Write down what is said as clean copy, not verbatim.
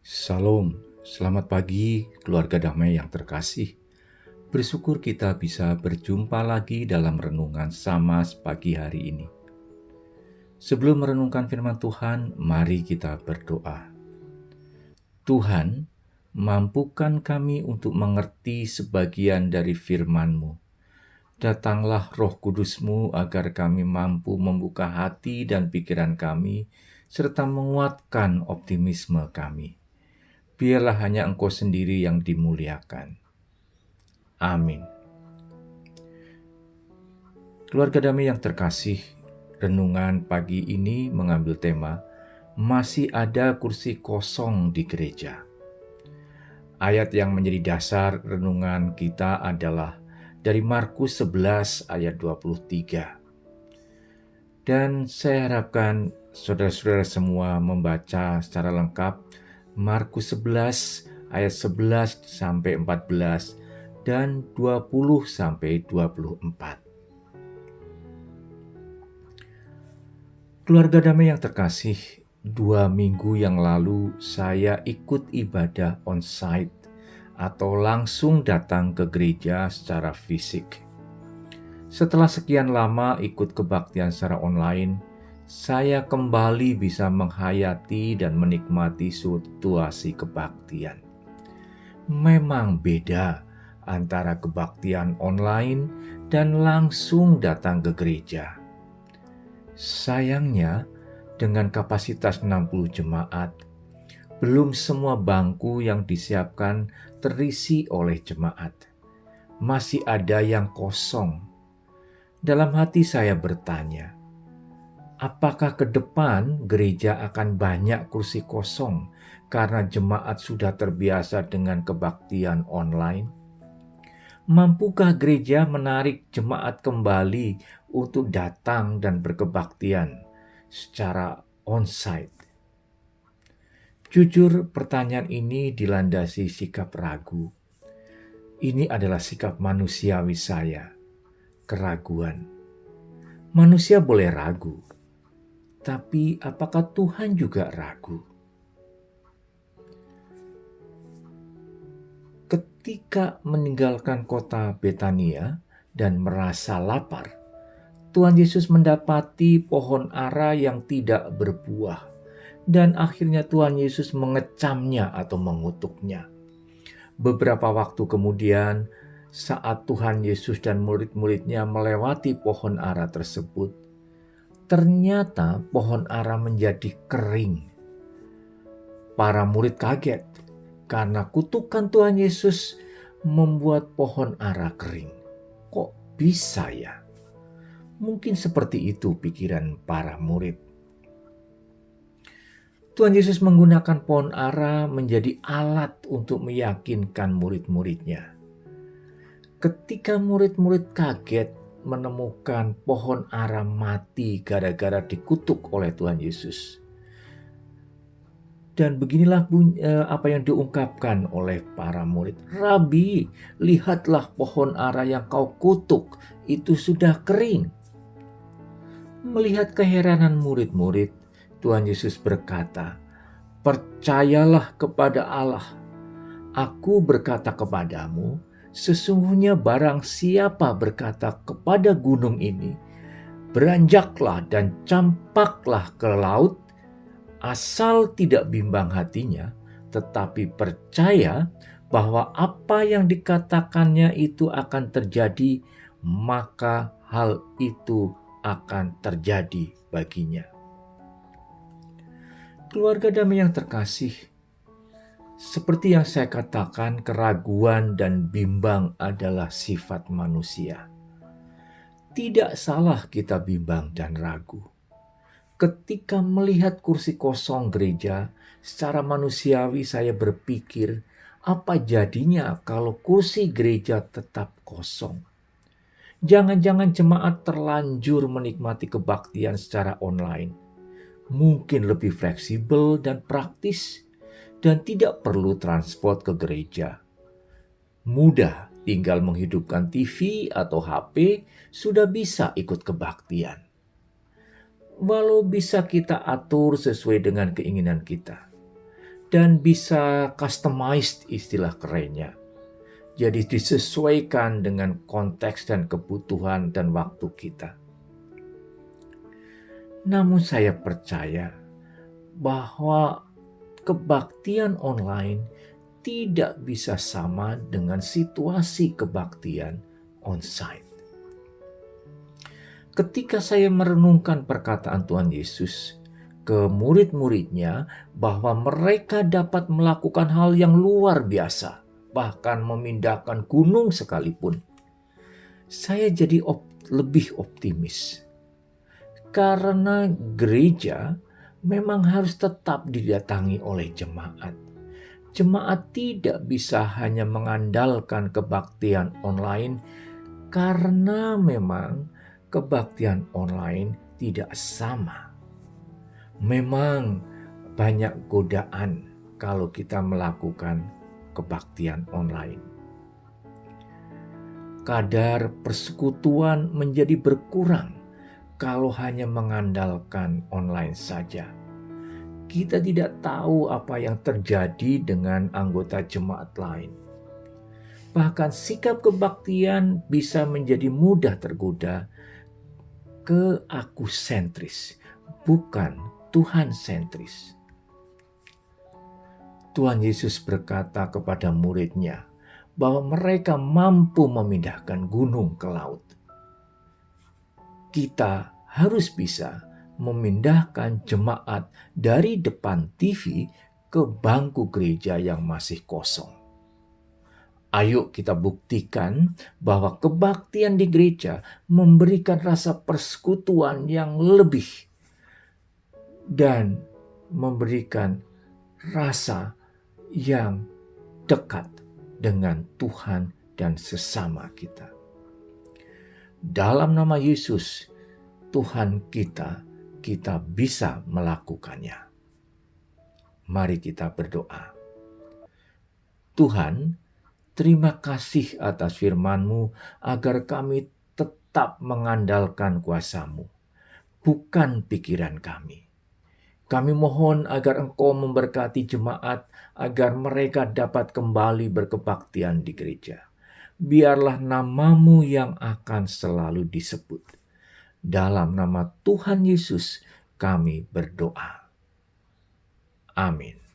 Salam, selamat pagi keluarga damai yang terkasih. Bersyukur kita bisa berjumpa lagi dalam renungan sama pagi hari ini. Sebelum merenungkan firman Tuhan, mari kita berdoa. Tuhan, mampukan kami untuk mengerti sebagian dari firman-Mu. Datanglah Roh Kudus-Mu agar kami mampu membuka hati dan pikiran kami, serta menguatkan optimisme kami. Biarlah hanya Engkau sendiri yang dimuliakan. Amin. Keluarga damai yang terkasih, renungan pagi ini mengambil tema masih ada kursi kosong di gereja. Ayat yang menjadi dasar renungan kita adalah dari Markus 11 ayat 23. Dan saya harapkan saudara-saudara semua membaca secara lengkap Markus 11 ayat 11 sampai 14 dan 20 sampai 24. Keluarga damai yang terkasih, 2 minggu yang lalu saya ikut ibadah on-site atau langsung datang ke gereja secara fisik. Setelah sekian lama ikut kebaktian secara online, saya kembali bisa menghayati dan menikmati situasi kebaktian. Memang beda antara kebaktian online dan langsung datang ke gereja. Sayangnya, dengan kapasitas 60 jemaat, belum semua bangku yang disiapkan terisi oleh jemaat. Masih ada yang kosong. Dalam hati saya bertanya, apakah ke depan gereja akan banyak kursi kosong karena jemaat sudah terbiasa dengan kebaktian online? Mampukah gereja menarik jemaat kembali untuk datang dan berkebaktian secara on-site? Jujur, pertanyaan ini dilandasi sikap ragu. Ini adalah sikap manusiawi saya, keraguan. Manusia boleh ragu, tapi apakah Tuhan juga ragu? Ketika meninggalkan kota Betania dan merasa lapar, Tuhan Yesus mendapati pohon ara yang tidak berbuah, dan akhirnya Tuhan Yesus mengecamnya atau mengutuknya. Beberapa waktu kemudian, saat Tuhan Yesus dan murid-muridnya melewati pohon ara tersebut, ternyata pohon ara menjadi kering. Para murid kaget karena kutukan Tuhan Yesus membuat pohon ara kering. Kok bisa ya? Mungkin seperti itu pikiran para murid. Tuhan Yesus menggunakan pohon ara menjadi alat untuk meyakinkan murid-muridnya. Ketika murid-murid kaget menemukan pohon ara mati gara-gara dikutuk oleh Tuhan Yesus. Dan beginilah apa yang diungkapkan oleh para murid. Rabi, lihatlah pohon ara yang kau kutuk, itu sudah kering. Melihat keheranan murid-murid, Tuhan Yesus berkata, percayalah kepada Allah. Aku berkata kepadamu, sesungguhnya barang siapa berkata kepada gunung ini, beranjaklah dan campaklah ke laut, asal tidak bimbang hatinya, tetapi percaya bahwa apa yang dikatakannya itu akan terjadi, maka hal itu akan terjadi baginya. Keluarga damai yang terkasih, seperti yang saya katakan, keraguan dan bimbang adalah sifat manusia. Tidak salah kita bimbang dan ragu. Ketika melihat kursi kosong gereja, secara manusiawi saya berpikir, apa jadinya kalau kursi gereja tetap kosong? Jangan-jangan jemaat terlanjur menikmati kebaktian secara online. Mungkin lebih fleksibel dan praktis, dan tidak perlu transport ke gereja. Mudah, tinggal menghidupkan TV atau HP, sudah bisa ikut kebaktian. Walau bisa kita atur sesuai dengan keinginan kita, dan bisa customized istilah kerennya. Jadi disesuaikan dengan konteks dan kebutuhan dan waktu kita. Namun saya percaya bahwa kebaktian online tidak bisa sama dengan situasi kebaktian onsite. Ketika saya merenungkan perkataan Tuhan Yesus ke murid-muridnya bahwa mereka dapat melakukan hal yang luar biasa, bahkan memindahkan gunung sekalipun, saya jadi lebih optimis. Karena gereja memang harus tetap didatangi oleh jemaat. Jemaat tidak bisa hanya mengandalkan kebaktian online karena memang kebaktian online tidak sama. Memang banyak godaan kalau kita melakukan kebaktian online. Kadar persekutuan menjadi berkurang kalau hanya mengandalkan online saja. Kita tidak tahu apa yang terjadi dengan anggota jemaat lain. Bahkan sikap kebaktian bisa menjadi mudah tergoda ke aku sentris, bukan Tuhan sentris. Tuhan Yesus berkata kepada muridnya bahwa mereka mampu memindahkan gunung ke laut. Kita harus bisa memindahkan jemaat dari depan TV ke bangku gereja yang masih kosong. Ayo kita buktikan bahwa kebaktian di gereja memberikan rasa persekutuan yang lebih dan memberikan rasa yang dekat dengan Tuhan dan sesama kita. Dalam nama Yesus, Tuhan kita bisa melakukannya. Mari kita berdoa. Tuhan, terima kasih atas firman-Mu agar kami tetap mengandalkan kuasa-Mu, bukan pikiran kami. Kami mohon agar Engkau memberkati jemaat agar mereka dapat kembali berkebaktian di gereja. Biarlah nama-Mu yang akan selalu disebut. Dalam nama Tuhan Yesus kami berdoa. Amin.